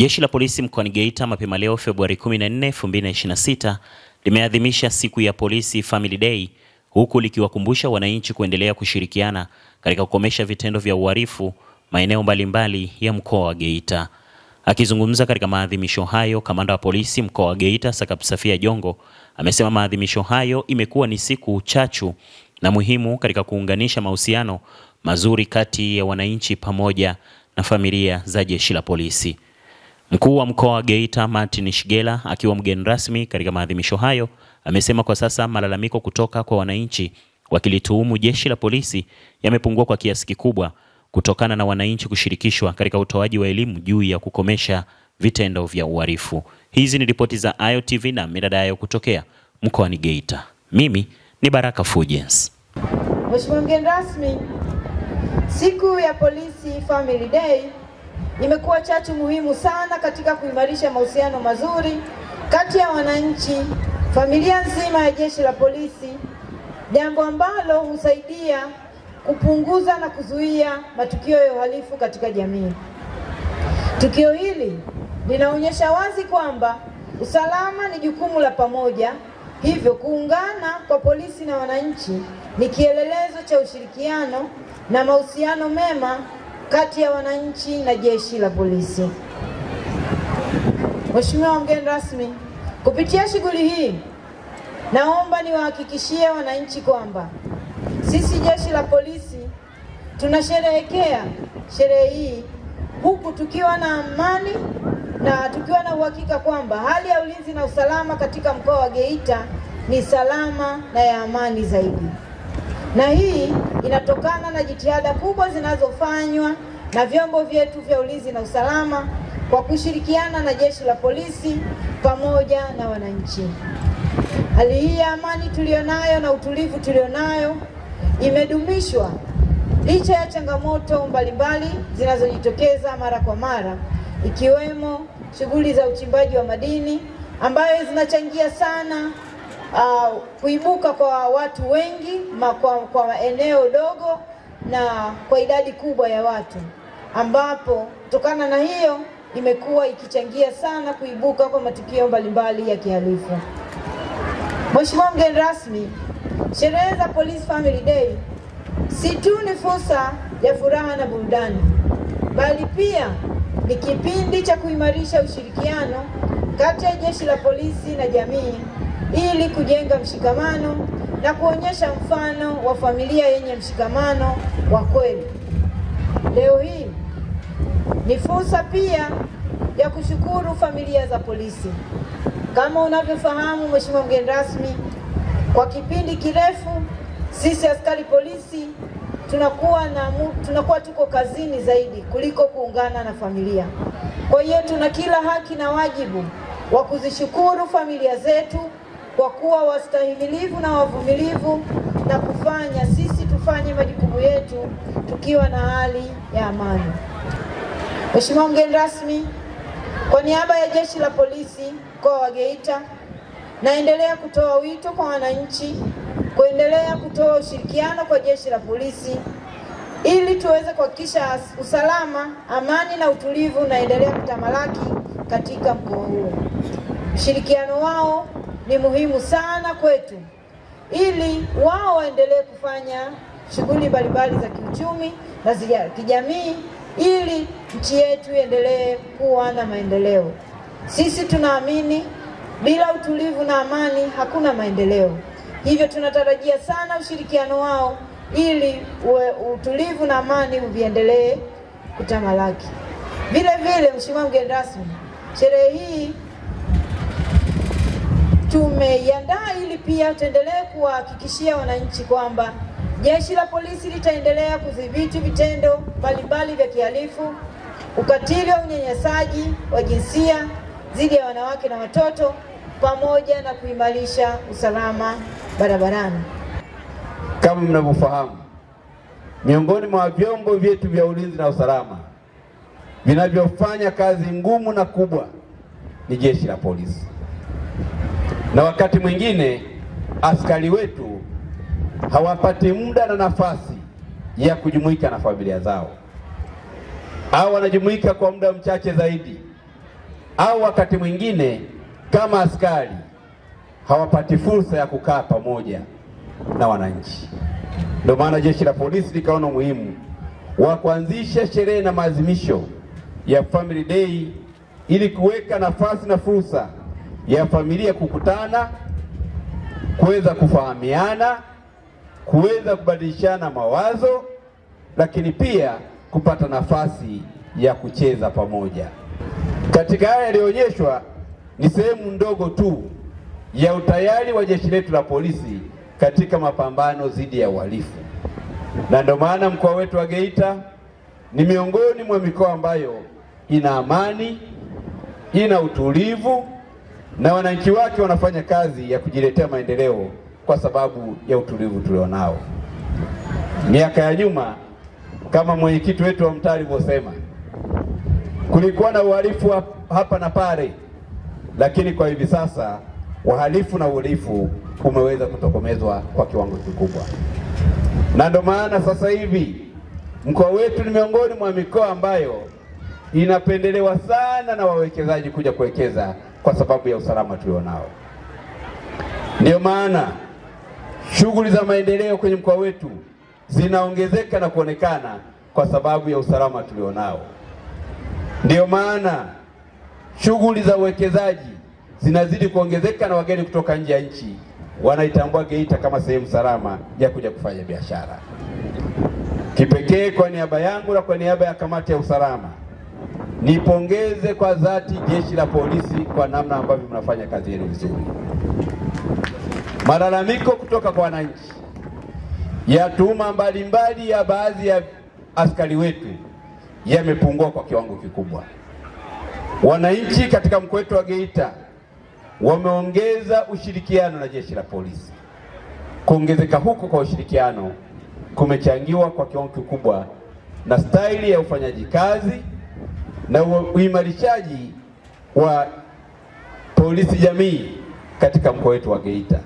Jeshi la polisi mkoani Geita mapema leo Februari 14, 2026 limeadhimisha siku ya Polisi Family Day, huku likiwakumbusha wananchi kuendelea kushirikiana katika kukomesha vitendo vya uhalifu maeneo mbalimbali ya mkoa wa Geita. Akizungumza katika maadhimisho hayo, kamanda wa polisi mkoa wa Geita Sakapu Safia Jongo amesema maadhimisho hayo imekuwa ni siku chachu na muhimu katika kuunganisha mahusiano mazuri kati ya wananchi pamoja na familia za jeshi la polisi. Mkuu wa mkoa wa Geita Martin Shigela akiwa mgeni rasmi katika maadhimisho hayo amesema kwa sasa malalamiko kutoka kwa wananchi wakilituhumu jeshi la polisi yamepungua kwa kiasi kikubwa kutokana na wananchi kushirikishwa katika utoaji wa elimu juu ya kukomesha vitendo vya uhalifu. Hizi ni ripoti za Ayo TV na Midadayo kutokea mkoani Geita. Mimi ni Baraka Fulgence. Mheshimiwa mgeni rasmi, siku ya Polisi Family Day imekuwa chachu muhimu sana katika kuimarisha mahusiano mazuri kati ya wananchi, familia nzima ya jeshi la polisi, jambo ambalo husaidia kupunguza na kuzuia matukio ya uhalifu katika jamii. Tukio hili linaonyesha wazi kwamba usalama ni jukumu la pamoja, hivyo kuungana kwa polisi na wananchi ni kielelezo cha ushirikiano na mahusiano mema kati ya wananchi na jeshi la polisi. Mheshimiwa mgeni rasmi, kupitia shughuli hii naomba niwahakikishie wananchi kwamba sisi jeshi la polisi tunasherehekea sherehe hii huku tukiwa na amani na tukiwa na uhakika kwamba hali ya ulinzi na usalama katika mkoa wa Geita ni salama na ya amani zaidi. Na hii inatokana na jitihada kubwa zinazofanywa na vyombo vyetu vya ulinzi na usalama kwa kushirikiana na jeshi la polisi pamoja na wananchi. Hali hii ya amani tulionayo na utulivu tulionayo imedumishwa licha ya changamoto mbalimbali zinazojitokeza mara kwa mara, ikiwemo shughuli za uchimbaji wa madini ambayo zinachangia sana kuibuka kwa watu wengi kwa eneo dogo na kwa idadi kubwa ya watu, ambapo kutokana na hiyo imekuwa ikichangia sana kuibuka kwa matukio mbalimbali ya kihalifu. Mheshimiwa mgeni rasmi, sherehe za Police Family Day si tu ni fursa ya furaha na burudani, bali pia ni kipindi cha kuimarisha ushirikiano kati ya jeshi la polisi na jamii ili kujenga mshikamano na kuonyesha mfano wa familia yenye mshikamano wa kweli. Leo hii ni fursa pia ya kushukuru familia za polisi. Kama unavyofahamu Mheshimiwa mgeni rasmi, kwa kipindi kirefu sisi askari polisi tunakuwa tuko kazini zaidi kuliko kuungana na familia. Kwa hiyo tuna kila haki na wajibu wa kuzishukuru familia zetu kwa kuwa wastahimilivu na wavumilivu na kufanya sisi tufanye majukumu yetu tukiwa na hali ya amani. Mheshimiwa mgeni rasmi, kwa niaba ya jeshi la polisi mkoa wa Geita naendelea kutoa wito kwa wananchi kuendelea kutoa ushirikiano kwa jeshi la polisi ili tuweze kuhakikisha usalama, amani na utulivu unaendelea kutamalaki katika mkoa huu. Ushirikiano wao ni muhimu sana kwetu ili wao waendelee kufanya shughuli mbalimbali za kiuchumi na za kijamii ili nchi yetu iendelee kuwa na maendeleo. Sisi tunaamini bila utulivu na amani hakuna maendeleo. Hivyo tunatarajia sana ushirikiano wao ili utulivu na amani viendelee kutamalaki. Vile vile Mheshimiwa mgeni rasmi, sherehe hii tumeiandaa ili pia tuendelee kuwahakikishia wananchi kwamba jeshi la polisi litaendelea kudhibiti vitendo mbalimbali vya kihalifu, ukatili wa unyanyasaji wa jinsia dhidi ya wanawake na watoto, pamoja na kuimarisha usalama barabarani. Kama mnavyofahamu, miongoni mwa vyombo vyetu vya ulinzi na usalama vinavyofanya kazi ngumu na kubwa ni jeshi la polisi, na wakati mwingine askari wetu hawapati muda na nafasi ya kujumuika na familia zao, au wanajumuika kwa muda mchache zaidi au wakati mwingine kama askari hawapati fursa ya kukaa pamoja na wananchi. Ndio maana jeshi la polisi likaona muhimu wa kuanzisha sherehe na maadhimisho ya Family Day ili kuweka nafasi na fursa ya familia kukutana, kuweza kufahamiana, kuweza kubadilishana mawazo, lakini pia kupata nafasi ya kucheza pamoja. Katika haya yaliyoonyeshwa ni sehemu ndogo tu ya utayari wa jeshi letu la polisi katika mapambano dhidi ya uhalifu, na ndio maana mkoa wetu wa Geita ni miongoni mwa mikoa ambayo ina amani, ina utulivu na wananchi wake wanafanya kazi ya kujiletea maendeleo kwa sababu ya utulivu tulionao. Miaka ya nyuma, kama mwenyekiti wetu wa mtaa alivyosema, kulikuwa na uhalifu hapa na pale, lakini kwa hivi sasa uhalifu na uhalifu umeweza kutokomezwa kwa kiwango kikubwa, na ndio maana sasa hivi mkoa wetu ni miongoni mwa mikoa ambayo inapendelewa sana na wawekezaji kuja kuwekeza kwa sababu ya usalama tulionao. Ndio maana shughuli za maendeleo kwenye mkoa wetu zinaongezeka na kuonekana kwa sababu ya usalama tulionao. Ndio maana shughuli za uwekezaji zinazidi kuongezeka na wageni kutoka nje ya nchi wanaitambua Geita kama sehemu salama ya kuja kufanya biashara. Kipekee kwa niaba yangu na kwa niaba ya kamati ya usalama, nipongeze kwa dhati jeshi la polisi kwa namna ambavyo mnafanya kazi yenu vizuri. Malalamiko kutoka kwa wananchi ya tuhuma mbalimbali ya baadhi ya askari wetu yamepungua kwa kiwango kikubwa. Wananchi katika mkoa wetu wa Geita wameongeza ushirikiano na jeshi la polisi. Kuongezeka huko kwa ushirikiano kumechangiwa kwa kiwango kikubwa na staili ya ufanyaji kazi na uimarishaji wa polisi jamii katika mkoa wetu wa Geita.